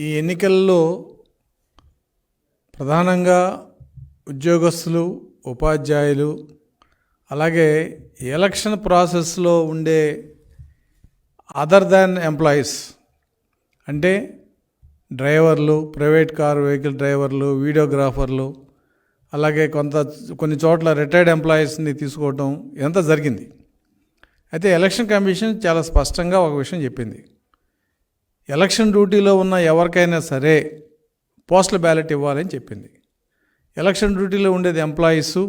ఈ ఎన్నికల్లో ప్రధానంగా ఉద్యోగస్తులు, ఉపాధ్యాయులు, అలాగే ఎలక్షన్ ప్రాసెస్లో ఉండే అదర్ దాన్ ఎంప్లాయీస్ అంటే డ్రైవర్లు, ప్రైవేట్ కార్ వెహికల్ డ్రైవర్లు, వీడియోగ్రాఫర్లు, అలాగే కొన్ని చోట్ల రిటైర్డ్ ఎంప్లాయీస్ని తీసుకోవటం ఇదంతా జరిగింది. అయితే ఎలక్షన్ కమిషన్ చాలా స్పష్టంగా ఒక విషయం చెప్పింది. ఎలక్షన్ డ్యూటీలో ఉన్న ఎవరికైనా సరే పోస్టల్ బ్యాలెట్ ఇవ్వాలని చెప్పింది. ఎలక్షన్ డ్యూటీలో ఉండేది ఎంప్లాయీసు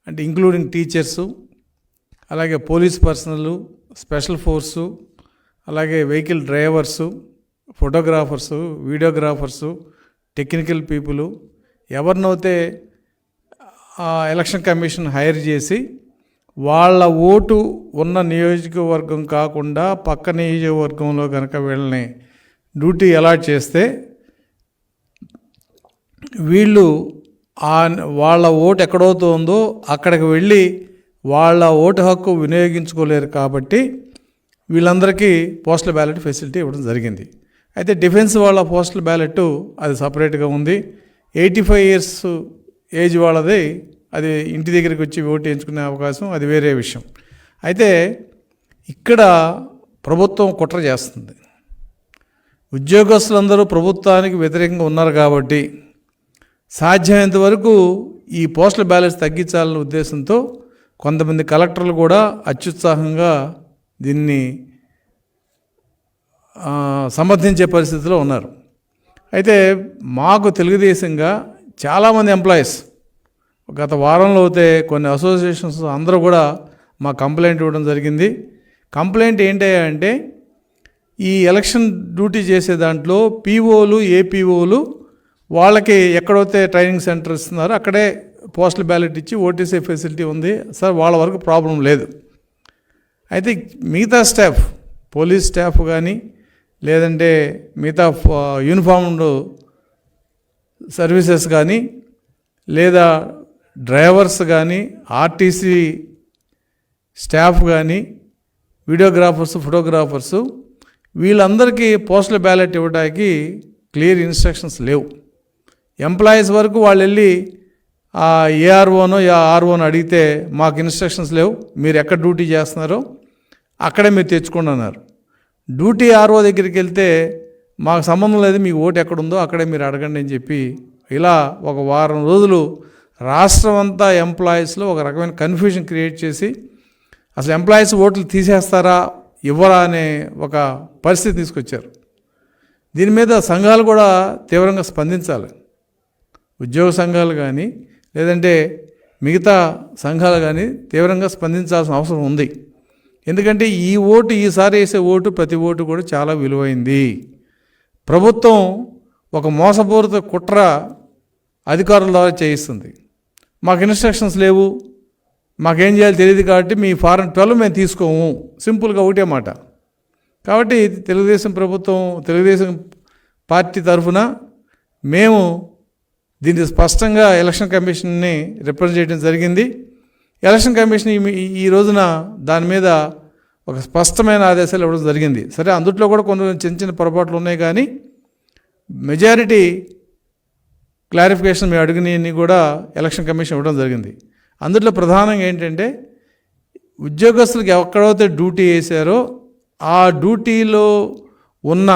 అంటే ఇంక్లూడింగ్ టీచర్సు, అలాగే పోలీస్ పర్సనల్, స్పెషల్ ఫోర్సు, అలాగే వెహికల్ డ్రైవర్సు, ఫోటోగ్రాఫర్సు, వీడియోగ్రాఫర్సు, టెక్నికల్ పీపులు ఎవరినైతే ఎలక్షన్ కమిషన్ హైర్ చేసి వాళ్ళ ఓటు ఉన్న నియోజకవర్గం కాకుండా పక్క నియోజకవర్గంలో కనుక వీళ్ళని డ్యూటీ అలాట్ చేస్తే వీళ్ళు వాళ్ళ ఓటు ఎక్కడవుతుందో అక్కడికి వెళ్ళి వాళ్ళ ఓటు హక్కు వినియోగించుకోలేరు. కాబట్టి వీళ్ళందరికీ పోస్టల్ బ్యాలెట్ ఫెసిలిటీ ఇవ్వడం జరిగింది. అయితే డిఫెన్స్ వాళ్ళ పోస్టల్ బ్యాలెట్ అది సపరేట్గా ఉంది. 85 years ఏజ్ వాళ్ళది అది ఇంటి దగ్గరికి వచ్చి ఓటు వేయించుకునే అవకాశం అది వేరే విషయం. అయితే ఇక్కడ ప్రభుత్వం కుట్ర చేస్తుంది. ఉద్యోగస్తులందరూ ప్రభుత్వానికి వ్యతిరేకంగా ఉన్నారు కాబట్టి సాధ్యమైనంత వరకు ఈ పోస్టల్ బ్యాలెట్స్ తగ్గించాలనే ఉద్దేశంతో కొంతమంది కలెక్టర్లు కూడా అత్యుత్సాహంగా దీన్ని సమర్థించే పరిస్థితిలో ఉన్నారు. అయితే మాకు తెలుగుదేశంగా చాలామంది ఎంప్లాయీస్ గత వారంలో అయితే కొన్ని అసోసియేషన్స్ అందరూ కూడా మా కంప్లైంట్ ఇవ్వడం జరిగింది. కంప్లైంట్ ఏంటి అంటే ఈ ఎలక్షన్ డ్యూటీ చేసే దాంట్లో పీఓలు, ఏపీఓలు వాళ్ళకి ఎక్కడైతే ట్రైనింగ్ సెంటర్ ఇస్తున్నారో అక్కడే పోస్టల్ బ్యాలెట్ ఇచ్చి ఓటీసీ ఫెసిలిటీ ఉంది సార్, వాళ్ళ వరకు ప్రాబ్లం లేదు. అయితే మిగతా స్టాఫ్, పోలీస్ స్టాఫ్ కానీ లేదంటే మిగతా యూనిఫామ్డ్ సర్వీసెస్ కానీ లేదా డ్రైవర్స్ కానీ ఆర్టీసీ స్టాఫ్ కానీ వీడియోగ్రాఫర్స్, ఫోటోగ్రాఫర్సు వీళ్ళందరికీ పోస్టల్ బ్యాలెట్ ఇవ్వడానికి క్లియర్ ఇన్స్ట్రక్షన్స్ లేవు. ఎంప్లాయీస్ వరకు వాళ్ళు వెళ్ళి ఏఆర్ఓనో ఆర్ఓనో అడిగితే మాకు ఇన్స్ట్రక్షన్స్ లేవు, మీరు ఎక్కడ డ్యూటీ చేస్తున్నారో అక్కడే మీరు తెచ్చుకోండి అన్నారు. డ్యూటీ ఆర్ఓ దగ్గరికి వెళ్తే మాకు సంబంధం లేదు, మీకు ఓటు ఎక్కడుందో అక్కడే మీరు అడగండి అని చెప్పి ఇలా ఒక వారం రోజులు రాష్ట్రం అంతా ఎంప్లాయీస్లో ఒక రకమైన కన్ఫ్యూజన్ క్రియేట్ చేసి అసలు ఎంప్లాయీస్ ఓట్లు తీసేస్తారా ఇవ్వరా అనే ఒక పరిస్థితి తీసుకొచ్చారు. దీని మీద సంఘాలు కూడా తీవ్రంగా స్పందించాలి. ఉద్యోగ సంఘాలు కానీ లేదంటే మిగతా సంఘాలు కానీ తీవ్రంగా స్పందించాల్సిన అవసరం ఉంది. ఎందుకంటే ఈ ఓటు, ఈసారి వేసే ఓటు, ప్రతి ఓటు కూడా చాలా విలువైంది. ప్రభుత్వం ఒక మోసపూరిత కుట్ర అధికారుల ద్వారా చేయిస్తుంది. మాకు ఇన్స్ట్రక్షన్స్ లేవు, మాకేం చేయాలో తెలియదు కాబట్టి మీ ఫారం 12 మేము తీసుకోము, సింపుల్గా ఒకటే మాట. కాబట్టి తెలుగుదేశం ప్రభుత్వం, తెలుగుదేశం పార్టీ తరఫున మేము దీన్ని స్పష్టంగా ఎలక్షన్ కమిషన్ని రిప్రజెంట్ చేయడం జరిగింది. ఎలక్షన్ కమిషన్ ఈ రోజున దాని మీద ఒక స్పష్టమైన ఆదేశాలు ఇవ్వడం జరిగింది. సరే, అందుట్లో కూడా కొన్ని చిన్న చిన్న పొరపాట్లు ఉన్నాయి, కానీ మెజారిటీ క్లారిఫికేషన్ మేము అడిగినవి కూడా ఎలక్షన్ కమిషన్ ఇవ్వడం జరిగింది. అందులో ప్రధానంగా ఏంటంటే ఉద్యోగస్తులకు ఎక్కడైతే డ్యూటీ వేశారో ఆ డ్యూటీలో ఉన్న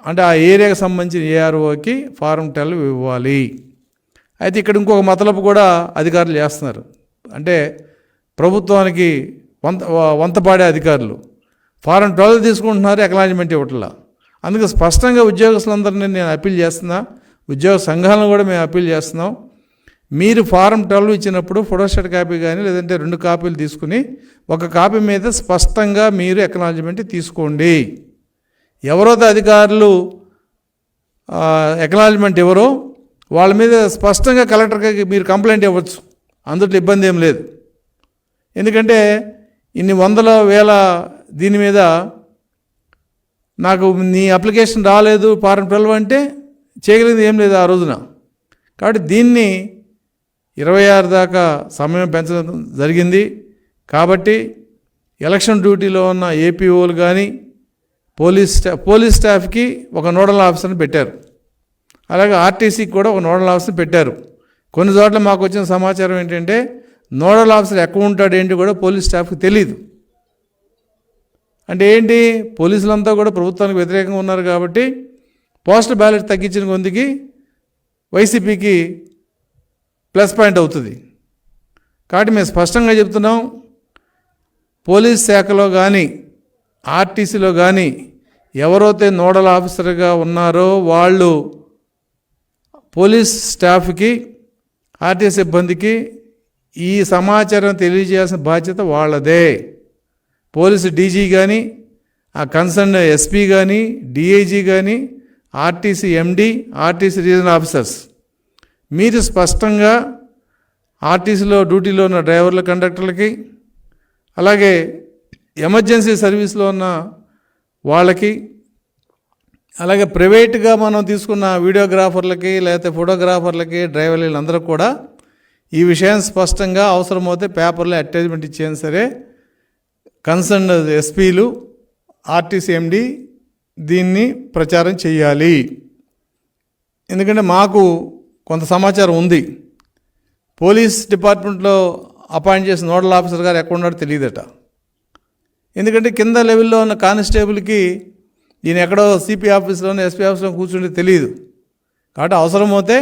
అంటే ఆ ఏరియాకి సంబంధించిన ఏఆర్ఓకి ఫారం 12 ఇవ్వాలి. అయితే ఇక్కడ ఇంకొక మతలబు కూడా అధికారులు చేస్తున్నారు. అంటే ప్రభుత్వానికి వంతపాడే అధికారులు ఫారం 12 తీసుకుంటున్నారు, ఎక్నాలజ్మెంట్ ఇవ్వట్లా. అందుకే స్పష్టంగా ఉద్యోగస్తులందరినీ నేను అప్పీల్ చేస్తున్నా, ఉద్యోగ సంఘాలను కూడా మేము అప్పీల్ చేస్తున్నాం. మీరు ఫారం 12 ఇచ్చినప్పుడు ఫోటోస్టాట్ కాపీ కానీ లేదంటే 2 కాపీలు తీసుకుని ఒక కాపీ మీద స్పష్టంగా మీరు ఎక్నాలజ్మెంట్ తీసుకోండి. ఎవరైతే అధికారులు ఎక్నాలజ్మెంట్ ఎవరో వాళ్ళ మీద స్పష్టంగా కలెక్టర్కి మీరు కంప్లైంట్ ఇవ్వచ్చు, అందులో ఇబ్బంది ఏం లేదు. ఎందుకంటే ఇన్ని వందల వేల దీని మీద నాకు నీ అప్లికేషన్ రాలేదు ఫారం 12 అంటే చేయగలిగింది ఏం లేదు ఆ రోజున. కాబట్టి దీన్ని 26 దాకా సమయం పెంచడం జరిగింది. కాబట్టి ఎలక్షన్ డ్యూటీలో ఉన్న ఏపీఓలు కానీ పోలీస్ స్టాఫ్కి ఒక నోడల్ ఆఫీసర్ని పెట్టారు. అలాగే ఆర్టీసీకి కూడా ఒక నోడల్ ఆఫీసర్ని పెట్టారు. కొన్ని చోట్ల మాకు వచ్చిన సమాచారం ఏంటంటే నోడల్ ఆఫీసర్ ఎక్కడ ఉంటాడు ఏంటి కూడా పోలీస్ స్టాఫ్కి తెలియదు. అంటే ఏంటి, పోలీసులంతా కూడా ప్రభుత్వానికి వ్యతిరేకంగా ఉన్నారు కాబట్టి పోస్టల్ బ్యాలెట్ తగ్గించిన కొందికి వైసీపీకి ప్లస్ పాయింట్ అవుతుంది. కాబట్టి మేము స్పష్టంగా చెప్తున్నాం, పోలీస్ శాఖలో కానీ ఆర్టీసీలో కానీ ఎవరైతే నోడల్ ఆఫీసర్గా ఉన్నారో వాళ్ళు పోలీస్ స్టాఫ్కి ఆర్టీసీ సిబ్బందికి ఈ సమాచారం తెలియజేయాల్సిన బాధ్యత వాళ్ళదే. పోలీసు డీజీ కానీ ఆ కన్సర్న్ ఎస్పీ కానీ డిఐజీ కానీ ఆర్టీసీ ఎండి ఆర్టీసీ రీజనల్ ఆఫీసర్స్ మీరు స్పష్టంగా ఆర్టీసీలో డ్యూటీలో ఉన్న డ్రైవర్ల కండక్టర్లకి అలాగే ఎమర్జెన్సీ సర్వీస్లో ఉన్న వాళ్ళకి అలాగే ప్రైవేట్గా మనం తీసుకున్న వీడియోగ్రాఫర్లకి లేకపోతే ఫోటోగ్రాఫర్లకి డ్రైవర్లు వీళ్ళందరూ కూడా ఈ విషయాన్ని స్పష్టంగా అవసరమైతే పేపర్లో అడ్వర్టైజ్మెంట్ ఇచ్చేది సరే కన్సర్న్ ఎస్పీలు ఆర్టీసీ ఎండి దీన్ని ప్రచారం చేయాలి. ఎందుకంటే మాకు కొంత సమాచారం ఉంది, పోలీస్ డిపార్ట్మెంట్లో అపాయింట్ చేసిన నోడల్ ఆఫీసర్ గారు ఎక్కడ ఉన్నాడో తెలియదట. ఎందుకంటే కింద లెవెల్లో ఉన్న కానిస్టేబుల్కి ఈయన ఎక్కడో సిపి ఆఫీస్లోనే ఎస్పీ ఆఫీస్లో కూర్చుంటే తెలియదు. కాబట్టి అవసరమైతే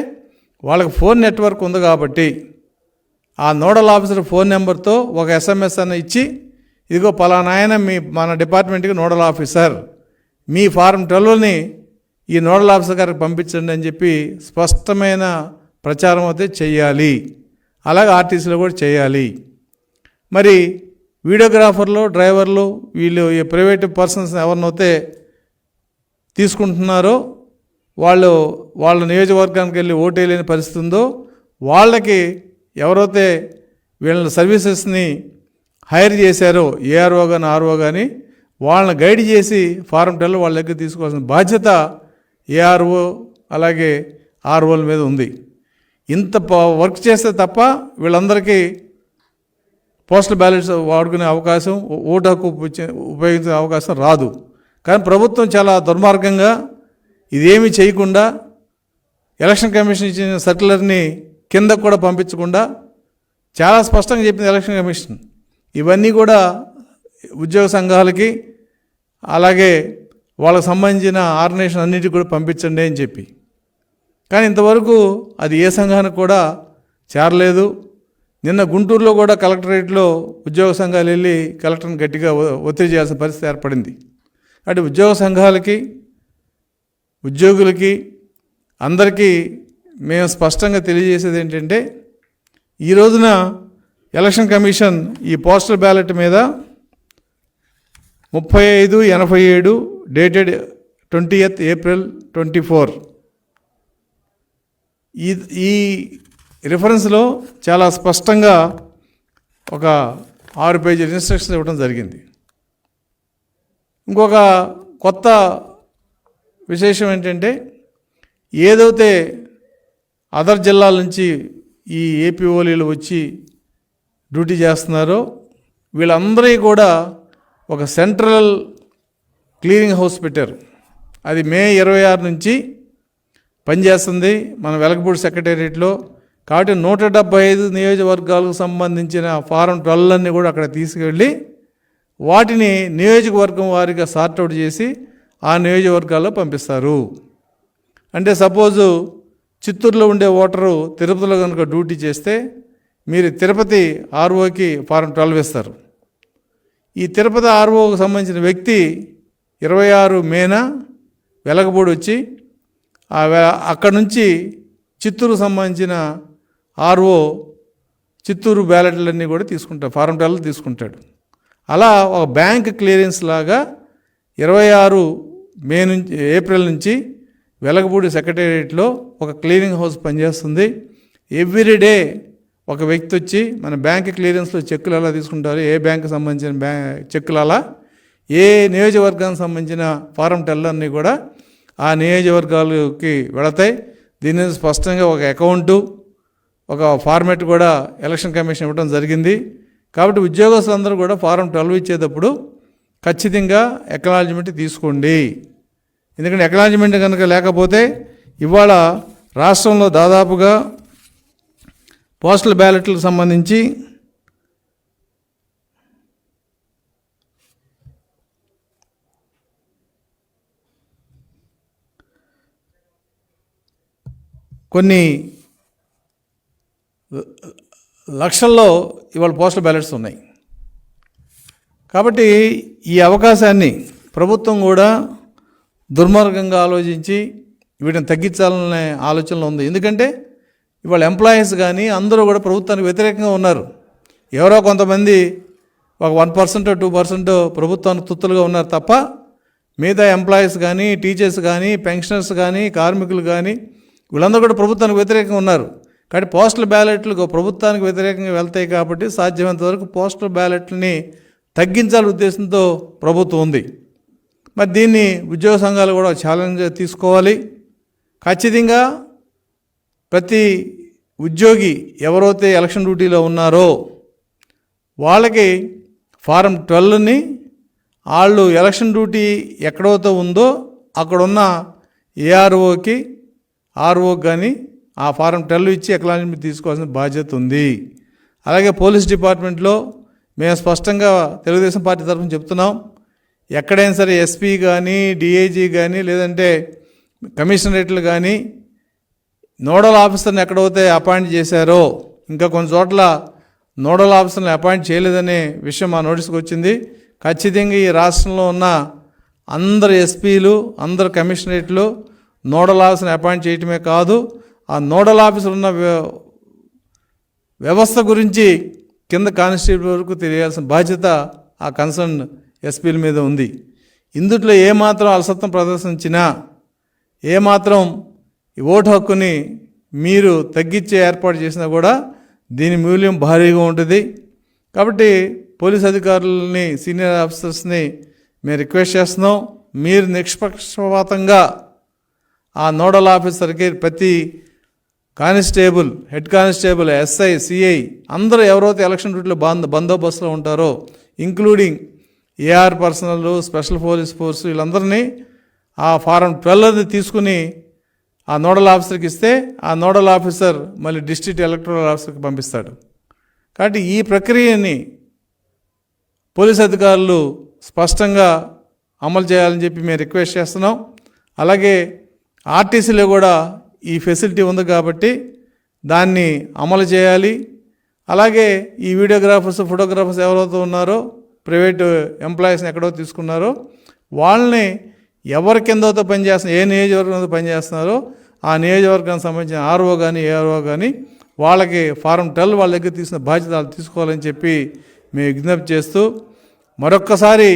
వాళ్ళకి ఫోన్ నెట్వర్క్ ఉంది కాబట్టి ఆ నోడల్ ఆఫీసర్ ఫోన్ నెంబర్తో ఒక ఎస్ఎంఎస్ అన్న ఇచ్చి ఇదిగో పలానా ఆయన మన డిపార్ట్మెంట్కి నోడల్ ఆఫీసర్, మీ ఫారం 12ని ఈ నోడల్ ఆఫీసర్ గారికి పంపించండి అని చెప్పి స్పష్టమైన ప్రచారం అయితే చేయాలి. అలాగే ఆర్టీసీలో కూడా చేయాలి. మరి వీడియోగ్రాఫర్లు డ్రైవర్లు వీళ్ళు ఈ ప్రైవేట్ పర్సన్స్ ఎవరినైతే తీసుకుంటున్నారో వాళ్ళ నియోజకవర్గానికి వెళ్ళి ఓటు వేయలేని పరిస్థితి ఉందో వాళ్ళకి ఎవరైతే వీళ్ళ సర్వీసెస్ని హైర్ చేశారో ఏఆర్ఓ కానీ ఆర్ఓ కానీ వాళ్ళని గైడ్ చేసి ఫారం 12 వాళ్ళ దగ్గర తీసుకోవాల్సిన బాధ్యత ఏఆర్ఓ అలాగే ఆర్ఓల మీద ఉంది. ఇంత వర్క్ చేస్తే తప్ప వీళ్ళందరికీ పోస్టల్ బ్యాలెట్స్ వాడుకునే అవకాశం, ఓటు హక్కు ఉపయోగించే అవకాశం రాదు. కానీ ప్రభుత్వం చాలా దుర్మార్గంగా ఇదేమీ చేయకుండా ఎలక్షన్ కమిషన్ ఇచ్చిన సర్క్యులర్ని కింద కూడా పంపించకుండా చాలా స్పష్టంగా చెప్పింది ఎలక్షన్ కమిషన్. ఇవన్నీ కూడా ఉద్యోగ సంఘాలకి అలాగే వాళ్ళకు సంబంధించిన ఆర్గనైజేషన్ అన్నిటికీ కూడా పంపించండి అని చెప్పి, కానీ ఇంతవరకు అది ఏ సంఘానికి కూడా చేరలేదు. నిన్న గుంటూరులో కూడా కలెక్టరేట్లో ఉద్యోగ సంఘాలు వెళ్ళి కలెక్టర్ని గట్టిగా ఒత్తిడి చేయాల్సిన పరిస్థితి ఏర్పడింది. అంటే ఉద్యోగ సంఘాలకి ఉద్యోగులకి అందరికీ మేము స్పష్టంగా తెలియజేసేది ఏంటంటే ఈ రోజున ఎలక్షన్ కమిషన్ ఈ పోస్టల్ బ్యాలెట్ మీద 3587 డేటెడ్ 20th April 2024 ఈ రిఫరెన్స్లో చాలా స్పష్టంగా ఒక 6 పేజీల ఇన్స్ట్రక్షన్స్ ఇవ్వడం జరిగింది. ఇంకొక కొత్త విశేషం ఏంటంటే ఏదైతే అదర్ జిల్లాల నుంచి ఈ ఏపీఓలీలు వచ్చి డ్యూటీ చేస్తున్నారో వీళ్ళందరికీ కూడా ఒక సెంట్రల్ క్లీనింగ్ హౌస్ పెట్టారు. అది మే 26 నుంచి పనిచేస్తుంది మన వెలగపూడి సెక్రటేరియట్లో. కాబట్టి 175 నియోజకవర్గాలకు సంబంధించిన ఫారం 12 కూడా అక్కడ తీసుకెళ్ళి వాటిని నియోజకవర్గం వారిగా సార్ట్అవుట్ చేసి ఆ నియోజకవర్గాల్లో పంపిస్తారు. అంటే సపోజు చిత్తూరులో ఉండే ఓటరు తిరుపతిలో కనుక డ్యూటీ చేస్తే మీరు తిరుపతి ఆర్ఓకి ఫారం 12 ఇస్తారు. ఈ తిరుపతి ఆర్ఓకి సంబంధించిన వ్యక్తి 26 మేన వెలగపూడి వచ్చి అక్కడ నుంచి చిత్తూరు సంబంధించిన ఆర్ఓ చిత్తూరు బ్యాలెట్లన్నీ కూడా తీసుకుంటాడు, ఫారం 12 తీసుకుంటాడు. అలా ఒక బ్యాంక్ క్లియరెన్స్ లాగా 26 మే నుంచి ఏప్రిల్ నుంచి వెలగపూడి సెక్రటేరియట్లో ఒక క్లీనింగ్ హౌస్ పనిచేస్తుంది. ఎవ్రీడే ఒక వ్యక్తి వచ్చి మన బ్యాంక్ క్లియరెన్స్లో చెక్కులు ఎలా తీసుకుంటారు, ఏ బ్యాంకు సంబంధించిన చెక్కులు అలా ఏ నియోజకవర్గానికి సంబంధించిన ఫారం 12 అన్నీ కూడా ఆ నియోజకవర్గాలకి వెళతాయి. దీని స్పష్టంగా ఒక అకౌంటు ఒక ఫార్మాట్ కూడా ఎలక్షన్ కమిషన్ ఇవ్వడం జరిగింది. కాబట్టి ఉద్యోగస్తులందరూ కూడా ఫారం 12 ఇచ్చేటప్పుడు ఖచ్చితంగా అక్నాలెడ్జ్మెంట్ తీసుకోండి. ఎందుకంటే అక్నాలెడ్జ్మెంట్ కనుక లేకపోతే ఇవాళ రాష్ట్రంలో దాదాపుగా పోస్టల్ బ్యాలెట్లకు సంబంధించి కొన్ని లక్షల్లో ఇవాళ పోస్టల్ బ్యాలెట్స్ ఉన్నాయి. కాబట్టి ఈ అవకాశాన్ని ప్రభుత్వం కూడా దుర్మార్గంగా ఆలోచించి వీటిని తగ్గించాలనే ఆలోచనలో ఉంది. ఎందుకంటే ఇవాళ ఎంప్లాయీస్ కానీ అందరూ కూడా ప్రభుత్వానికి వ్యతిరేకంగా ఉన్నారు. ఎవరో కొంతమంది ఒక 1% 2% ప్రభుత్వానికి తుత్తులుగా ఉన్నారు తప్ప మిగతా ఎంప్లాయీస్ కానీ, టీచర్స్ కానీ, పెన్షనర్స్ కానీ, కార్మికులు కానీ వీళ్ళందరూ కూడా ప్రభుత్వానికి వ్యతిరేకంగా ఉన్నారు. కాబట్టి పోస్టల్ బ్యాలెట్లు ప్రభుత్వానికి వ్యతిరేకంగా వెళ్తాయి కాబట్టి సాధ్యమైనంత వరకు పోస్టల్ బ్యాలెట్లని తగ్గించాలనే ఉద్దేశంతో ప్రభుత్వం ఉంది. మరి దీన్ని ఉద్యోగ సంఘాలు కూడా ఛాలెంజ్ తీసుకోవాలి. ఖచ్చితంగా ప్రతి ఉద్యోగి ఎవరైతే ఎలక్షన్ డ్యూటీలో ఉన్నారో వాళ్ళకి ఫారం 12ని వాళ్ళు ఎలక్షన్ డ్యూటీ ఎక్కడైతే ఉందో అక్కడున్న ఏఆర్ఓకి ఆర్ఓకి కానీ ఆ ఫారం 12 ఇచ్చి అక్నాలెడ్జ్మెంట్ తీసుకోవాల్సిన బాధ్యత ఉంది. అలాగే పోలీస్ డిపార్ట్మెంట్లో మేము స్పష్టంగా తెలుగుదేశం పార్టీ తరఫున చెప్తున్నాం, ఎక్కడైనా సరే ఎస్పీ కానీ, డిఐజీ కానీ, లేదంటే కమిషనరేట్లు కానీ నోడల్ ఆఫీసర్ని ఎక్కడైతే అపాయింట్ చేశారో ఇంకా కొన్ని చోట్ల నోడల్ ఆఫీసర్ని అపాయింట్ చేయలేదనే విషయం మా నోటీస్కి వచ్చింది. ఖచ్చితంగా ఈ రాష్ట్రంలో ఉన్న అందరు ఎస్పీలు, అందరు కమిషనరేట్లు నోడల్ ఆఫీసర్ని అపాయింట్ చేయటమే కాదు, ఆ నోడల్ ఆఫీసర్ ఉన్న వ్యవస్థ గురించి కింద కానిస్టేబుల్ వరకు తెలియాల్సిన బాధ్యత ఆ కన్సర్న్ ఎస్పీల మీద ఉంది. ఇందుట్లో ఏమాత్రం అలసత్వం ప్రదర్శించినా, ఏమాత్రం ఈ ఓటు హక్కుని మీరు తగ్గించే ఏర్పాటు చేసినా కూడా దీని మూల్యం భారీగా ఉంటుంది. కాబట్టి పోలీస్ అధికారులని, సీనియర్ ఆఫీసర్స్ని మేము రిక్వెస్ట్ చేస్తున్నాం, మీరు నిష్పక్షపాతంగా ఆ నోడల్ ఆఫీసర్కి ప్రతి constable, head constable, SI, CI అందరూ ఎవరైతే ఎలక్షన్ డ్యూటీలో బందోబస్తులో ఉంటారో including AR personnel, special police force వీళ్ళందరినీ ఆ ఫారం 12 తీసుకుని ఆ నోడల్ ఆఫీసర్కి ఇస్తే ఆ నోడల్ ఆఫీసర్ మళ్ళీ డిస్ట్రిక్ట్ ఎలక్టరల్ ఆఫీసర్కి పంపిస్తాడు. కాబట్టి ఈ ప్రక్రియని పోలీస్ అధికారులు స్పష్టంగా అమలు చేయాలని చెప్పి మేము రిక్వెస్ట్ చేస్తున్నాం. అలాగే ఆర్టీసీలో కూడా ఈ ఫెసిలిటీ ఉంది కాబట్టి దాన్ని అమలు చేయాలి. అలాగే ఈ వీడియోగ్రాఫర్స్, ఫోటోగ్రాఫర్స్ ఎవరైతే ఉన్నారో ప్రైవేటు ఎంప్లాయీస్ని ఎక్కడో తీసుకున్నారో వాళ్ళని ఎవరి కిందతో పనిచేస్తున్నారు, ఏ నియోజకవర్గంలో పనిచేస్తున్నారో ఆ నియోజకవర్గానికి సంబంధించిన ఆర్ఓ కానీ, ఏఆర్ఓ కానీ వాళ్ళకి ఫారం 12 వాళ్ళ దగ్గర తీసిన బాధ్యత వాళ్ళు తీసుకోవాలని చెప్పి మేము విజ్ఞప్తి చేస్తూ మరొక్కసారి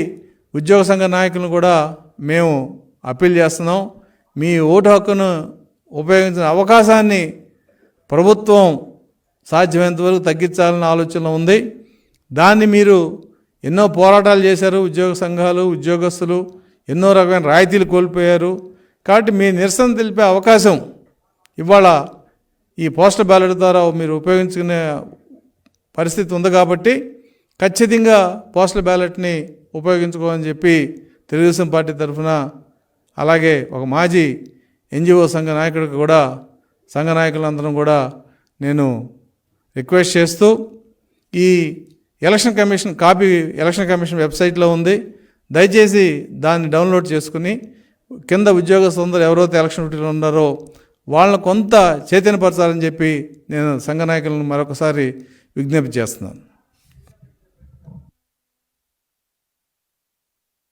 ఉద్యోగ సంఘ నాయకులను కూడా మేము అప్పీల్ చేస్తున్నాం. మీ ఓటు హక్కును ఉపయోగించిన అవకాశాన్ని ప్రభుత్వం సాధ్యమైనంత వరకు తగ్గించాలన్న ఆలోచన ఉంది. దాన్ని మీరు ఎన్నో పోరాటాలు చేశారు, ఉద్యోగ సంఘాలు, ఉద్యోగస్తులు ఎన్నో రకమైన రాయితీలు కోల్పోయారు. కాబట్టి మీ నిరసన తెలిపే అవకాశం ఇవాళ ఈ పోస్టల్ బ్యాలెట్ ద్వారా మీరు ఉపయోగించుకునే పరిస్థితి ఉంది కాబట్టి ఖచ్చితంగా పోస్టల్ బ్యాలెట్ని ఉపయోగించుకోవాలని చెప్పి తెలుగుదేశం పార్టీ తరఫున, అలాగే ఒక మాజీ ఎన్జిఓ సంఘ నాయకుడికి కూడా, సంఘ నాయకులందరం కూడా నేను రిక్వెస్ట్ చేస్తూ ఈ election commission copy election commission వెబ్సైట్లో ఉంది, దయచేసి దాన్ని డౌన్లోడ్ చేసుకుని కింద ఉద్యోగస్తులందరూ ఎవరైతే ఎలక్షన్ డ్యూటీలో ఉన్నారో వాళ్ళని కొంత చైతన్యపరచాలని చెప్పి నేను సంఘ నాయకులను మరొకసారి విజ్ఞప్తి చేస్తున్నాను.